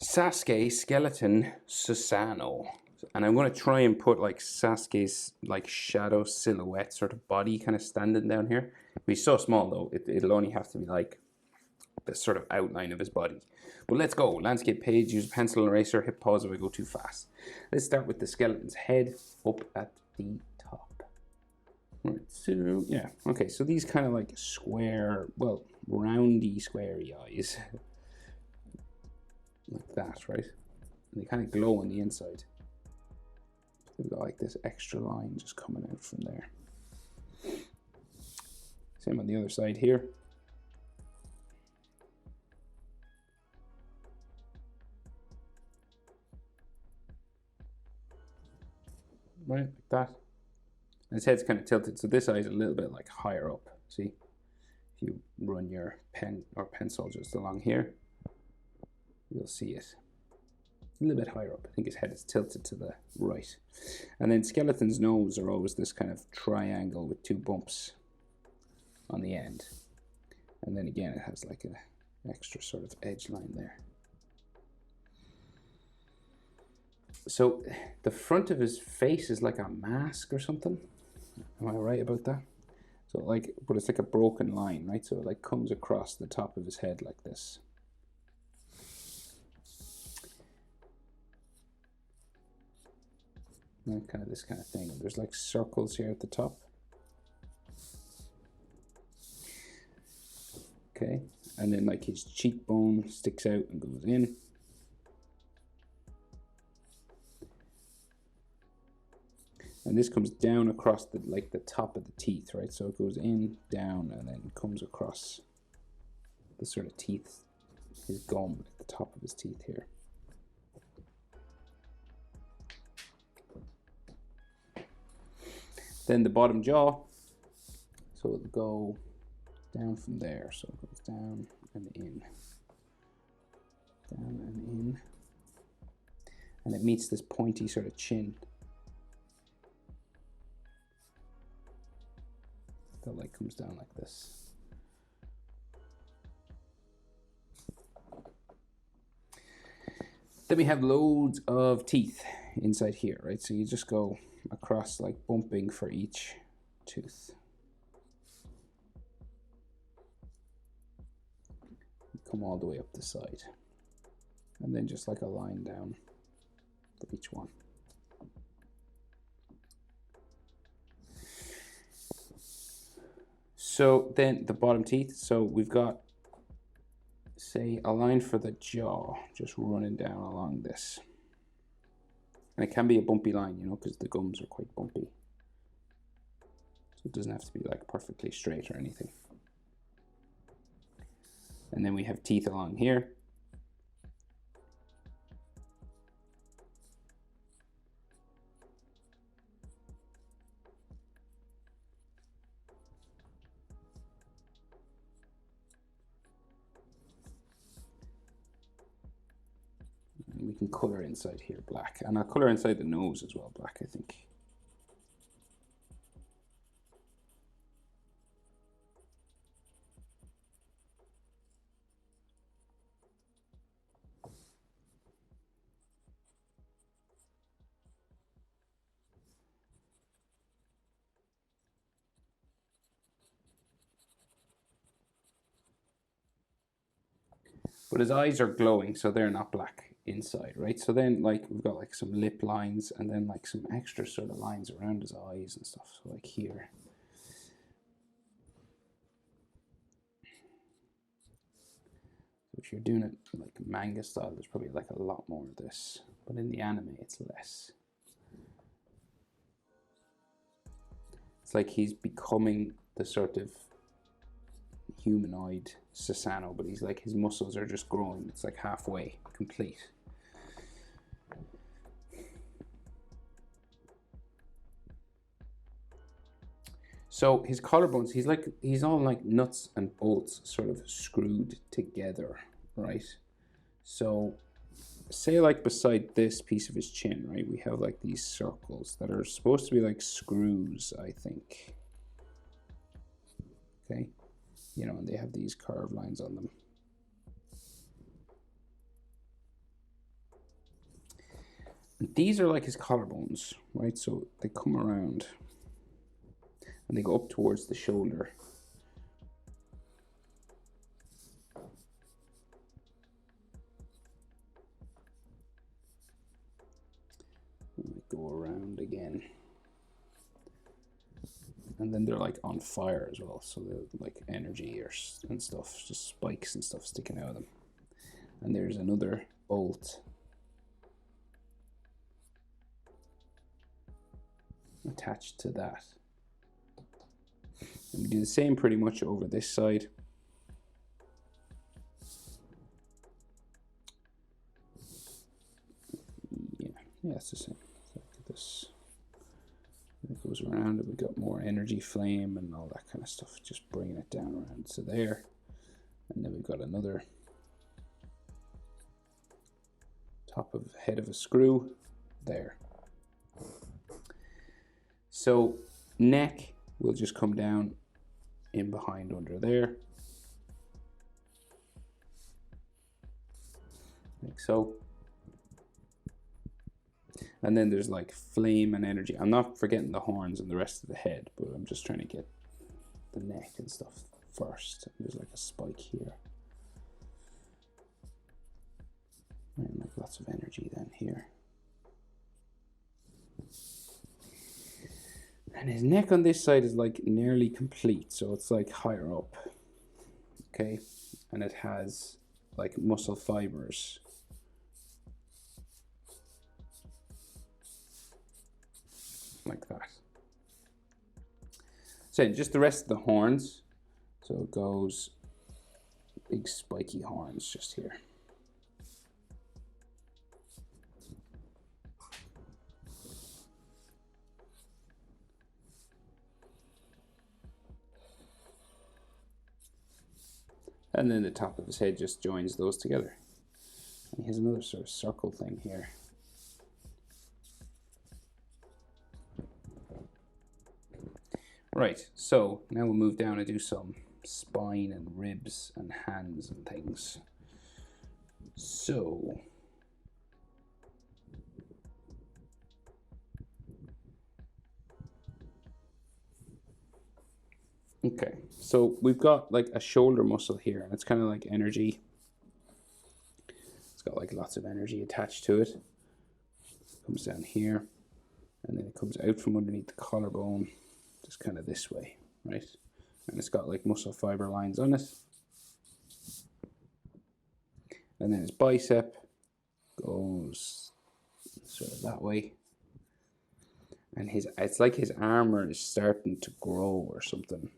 Sasuke skeleton Susanoo. And I'm going to try and put like Sasuke's like shadow silhouette sort of body kind of standing down here. He's so small though, it'll only have to be like the sort of outline of his body. But let's go. Landscape page, use pencil and eraser, hit pause if I go too fast. Let's start with the skeleton's head up at the top. Right, so yeah, okay, so these kind of like square, well, roundy, squarey eyes. Like that, right? And they kind of glow on the inside. They've got like this extra line just coming out from there. Same on the other side here. Right, like that. And his head's kind of tilted, so this eye is a little bit like higher up. See? If you run your pen or pencil just along here, you'll see it a little bit higher up. I think his head is tilted to the right. And then skeleton's nose are always this kind of triangle with two bumps on the end. And then again, it has like an extra sort of edge line there. So the front of his face is like a mask or something. Am I right about that? So like, but it's like a broken line, right? So it like comes across the top of his head like this. And kind of this kind of thing. There's like circles here at the top. Okay, and then like his cheekbone sticks out and goes in. And this comes down across the like the top of the teeth, right? So it goes in, down, and then comes across the sort of teeth, his gum at the top of his teeth here. Then the bottom jaw, so it'll go down from there. So it goes down and in, down and in. And it meets this pointy sort of chin. That like comes down like this. Then we have loads of teeth inside here, right? So you just go across like bumping for each tooth. Come all the way up the side. And then just like a line down for each one. So then the bottom teeth, so we've got, say, a line for the jaw, just running down along this. And it can be a bumpy line, you know, because the gums are quite bumpy. So it doesn't have to be like perfectly straight or anything. And then we have teeth along here. And we can color inside here black. And I'll color inside the nose as well black, I think. But his eyes are glowing, so they're not black inside, right? So then like we've got like some lip lines and then like some extra sort of lines around his eyes and stuff. So like here. If you're doing it like manga style, there's probably like a lot more of this. But in the anime, it's less. It's like he's becoming the sort of humanoid Susanoo, but he's like, his muscles are just growing. It's like halfway complete. So his collarbones, he's all like nuts and bolts sort of screwed together, right? So say like beside this piece of his chin, right, we have like these circles that are supposed to be like screws, I think. Okay, you know, and they have these curved lines on them. These are like his collarbones, right? So they come around and they go up towards the shoulder. And they go around again. And then they're like on fire as well. So they're like energy and stuff, just spikes and stuff sticking out of them. And there's another bolt attached to that. And we do the same pretty much over this side. Yeah, it's the same. So look at this. It goes around and we've got more energy flame and all that kind of stuff, just bringing it down around to there. And then we've got another top of head of a screw there. So neck will just come down in behind under there, like so. And then there's like flame and energy. I'm not forgetting the horns and the rest of the head, but I'm just trying to get the neck and stuff first. There's like a spike here. And like lots of energy then here. And his neck on this side is like nearly complete, so it's like higher up. Okay, and it has like muscle fibers. Like that. So just the rest of the horns. So it goes big spiky horns just here. And then the top of his head just joins those together. And he has another sort of circle thing here. Right, so now we'll move down and do some spine and ribs and hands and things. So okay, so we've got like a shoulder muscle here, and it's kind of like energy. It's got like lots of energy attached to it. It comes down here, and then it comes out from underneath the collarbone, just kind of this way, right? And it's got like muscle fiber lines on it. And then his bicep goes sort of that way. And it's like his armor is starting to grow or something.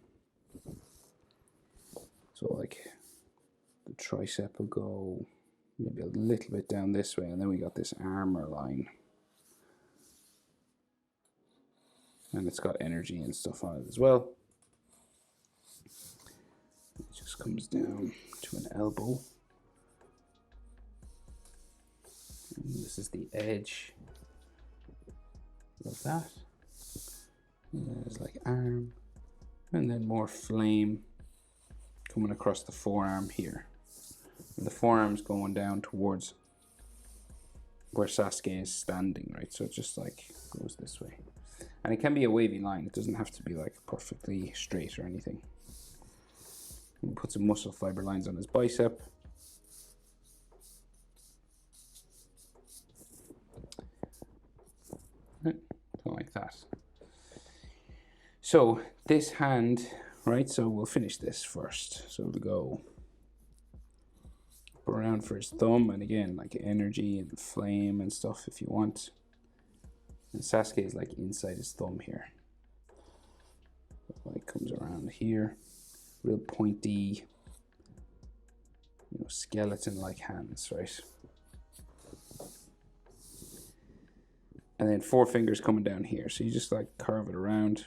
So like the tricep will go maybe a little bit down this way, and then we got this armor line. And it's got energy and stuff on it as well. It just comes down to an elbow. And this is the edge of that. And there's like arm, and then more flame coming across the forearm here. And the forearm's going down towards where Sasuke is standing, right? So it just like goes this way. And it can be a wavy line. It doesn't have to be like perfectly straight or anything. We'll put some muscle fiber lines on his bicep. Like that. So this hand, right? So we'll finish this first. So we'll go around for his thumb, and again, like energy and flame and stuff if you want. And Sasuke is like inside his thumb here. Like comes around here, real pointy, skeleton-like hands, right? And then 4 fingers coming down here. So you just like curve it around.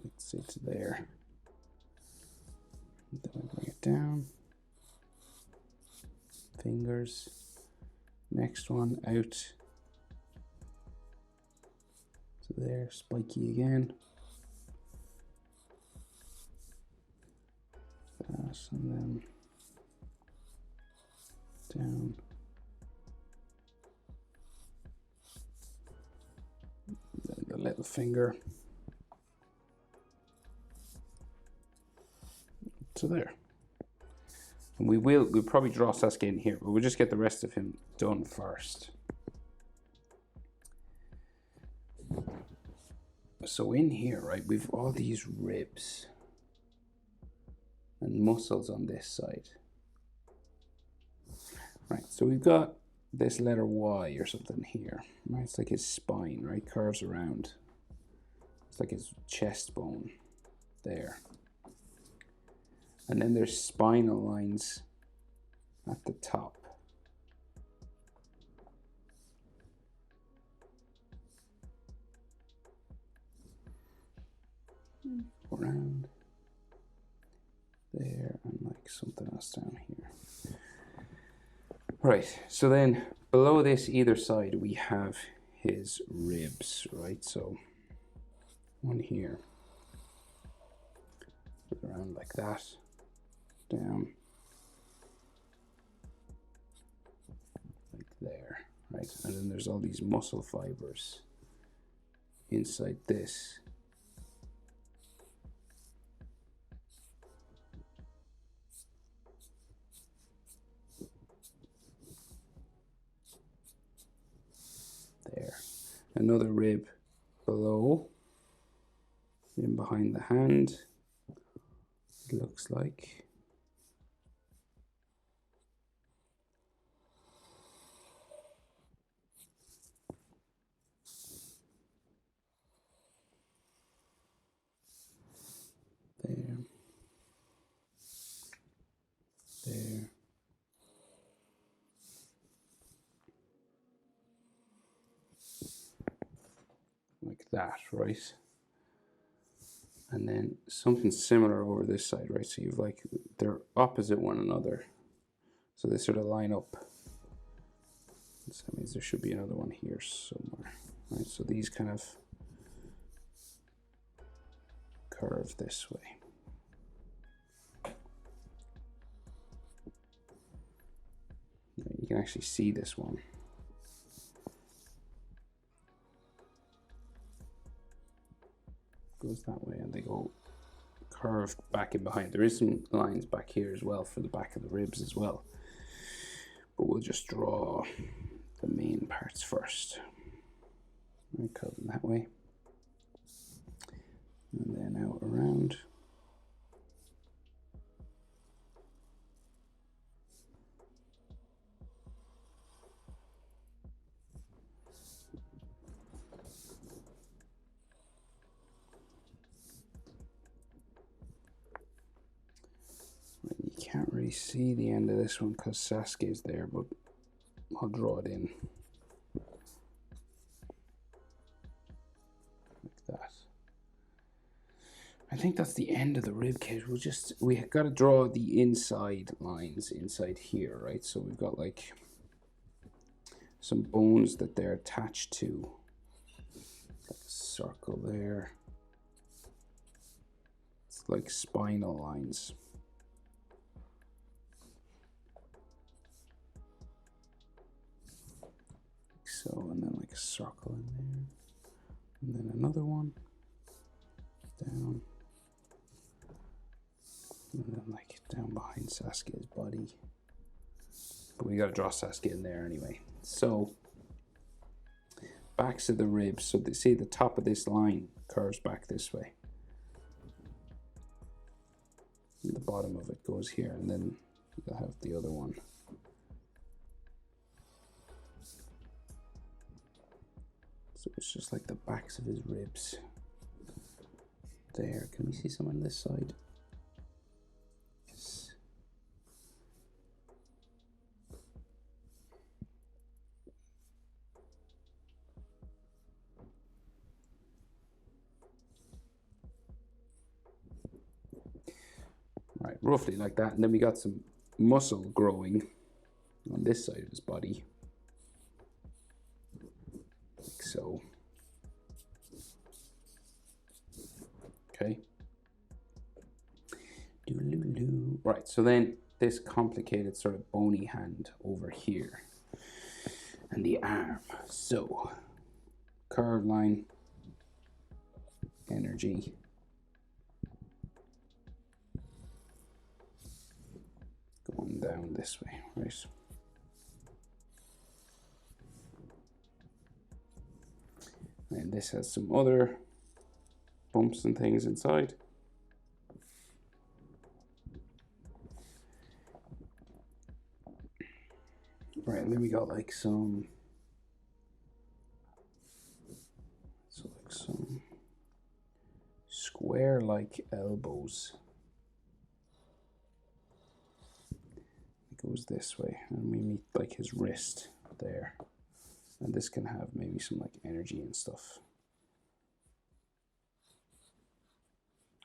Let's see, it's there. Then I bring it down. Fingers. Next one out. So there, spiky again. That, and then down. Then the little finger. So there. And we'll probably draw Sasuke in here, but we'll just get the rest of him done first. So in here, right, we've all these ribs and muscles on this side. Right, so we've got this letter Y or something here. Right, it's like his spine, right, curves around. It's like his chest bone there. And then there's spinal lines at the top. Around there, and like something else down here. Right, so then below this, either side, we have his ribs, right? So one here, around like that, down, like there, right? And then there's all these muscle fibers inside this. There. Another rib below, in behind the hand, it looks like. There. There. Like that, right? And then something similar over this side, right? So you've like, they're opposite one another. So they sort of line up. So that means there should be another one here somewhere, right? So these kind of curve this way. You can actually see this one. Goes that way, and they go curved back and behind. There is some lines back here as well for the back of the ribs as well, but we'll just draw the main parts first. Right, curve them that way, and then out around. You can't really see the end of this one because Sasuke is there, but I'll draw it in like that. I think that's the end of the rib cage. We got to draw the inside lines inside here, right? So we've got like some bones that they're attached to. Like a circle there. It's like spinal lines. So, and then like a circle in there, and then another one down, and then like down behind Sasuke's body. But we gotta draw Sasuke in there anyway. So backs of the ribs. So they see the top of this line curves back this way. And the bottom of it goes here, and then you'll have the other one. So it's just like the backs of his ribs. There, can we see some on this side? Yes. Right, roughly like that. And then we got some muscle growing on this side of his body. Like so. right, so then this complicated sort of bony hand over here. And the arm. So, curved line, energy. Going down this way, right? And this has some other bumps and things inside. Right, and then we got like some square-like elbows. It goes this way, and we meet like his wrist there. And this can have maybe some like energy and stuff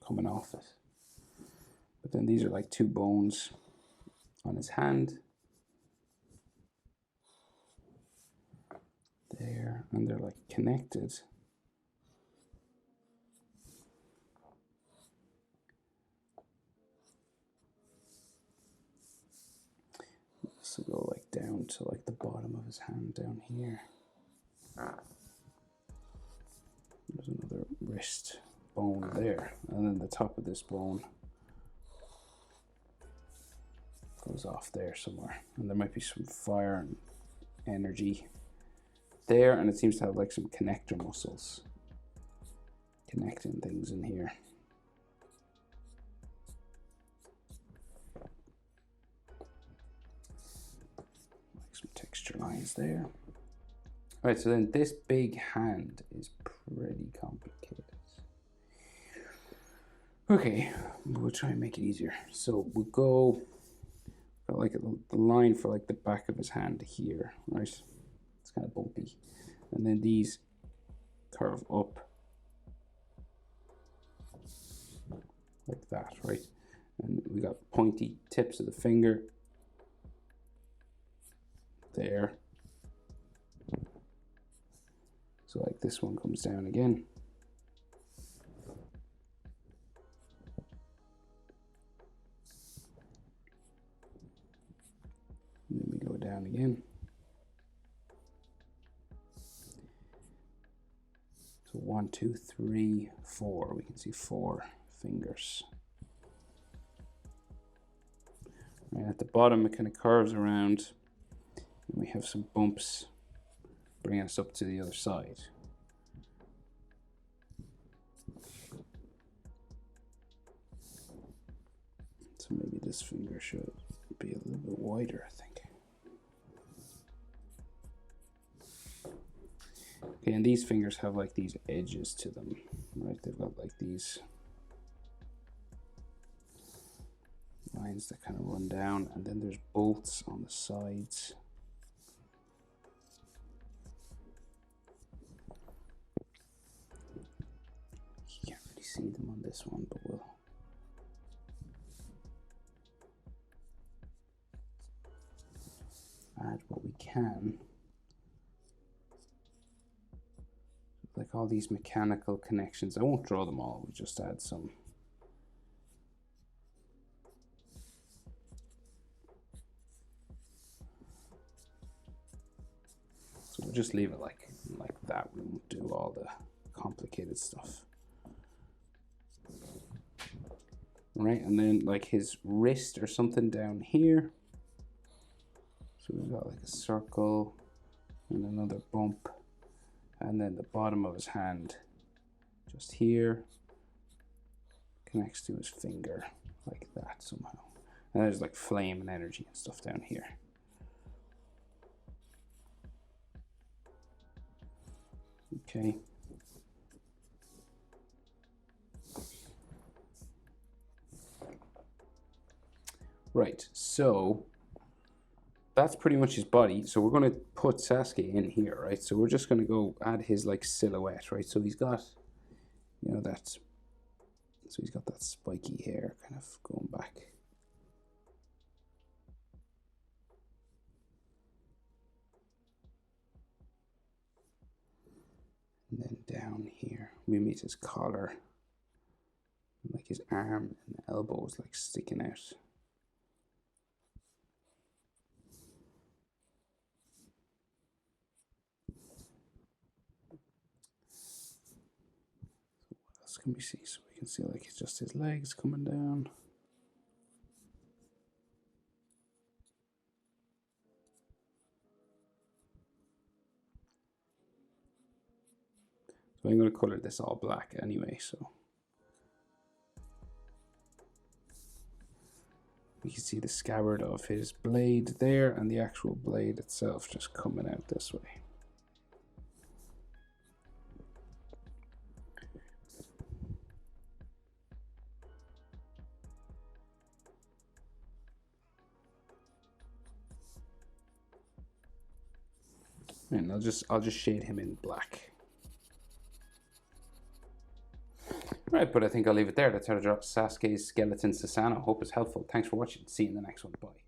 coming off it. But then these are like two bones on his hand. There, and they're like connected. This will go like down to like the bottom of his hand down here. There's another wrist bone there, and then the top of this bone goes off there somewhere, and there might be some fire and energy there, and it seems to have like some connector muscles connecting things in here. Like some texture lines there. All right, so then this big hand is pretty complicated. Okay, we'll try and make it easier. So we'll go like the line for like the back of his hand here, right? It's kind of bumpy. And then these curve up like that, right? And we got pointy tips of the finger there. So like this one comes down again. And then we go down again. So 1, 2, 3, 4. We can see 4 fingers. Right at the bottom, it kind of curves around, and we have some bumps bringing us up to the other side. So maybe this finger should be a little bit wider, I think. Okay, and these fingers have like these edges to them, right? They've got like these lines that kind of run down, and then there's bolts on the sides. You can't really see them on this one, but we'll add what we can. Like all these mechanical connections. I won't draw them all, we'll just add some. So we'll just leave it like that. We won't do all the complicated stuff. Right, and then like his wrist or something down here. So we've got like a circle and another bump, and then the bottom of his hand just here connects to his finger like that somehow. And there's like flame and energy and stuff down here. Okay. Right, so that's pretty much his body. So we're going to put Sasuke in here, right? So we're just going to go add his like silhouette, right? So he's got, you know, so he's got that spiky hair kind of going back. And then down here, we meet his collar, like his arm and elbows like sticking out. else can we see? So we can see like it's just his legs coming down. So I'm going to color this all black anyway, so you can see the scabbard of his blade there and the actual blade itself just coming out this way. And I'll just shade him in black. Right, but I think I'll leave it there. That's how to drop Sasuke's skeleton Susanoo. Hope it's helpful. Thanks for watching. See you in the next one. Bye.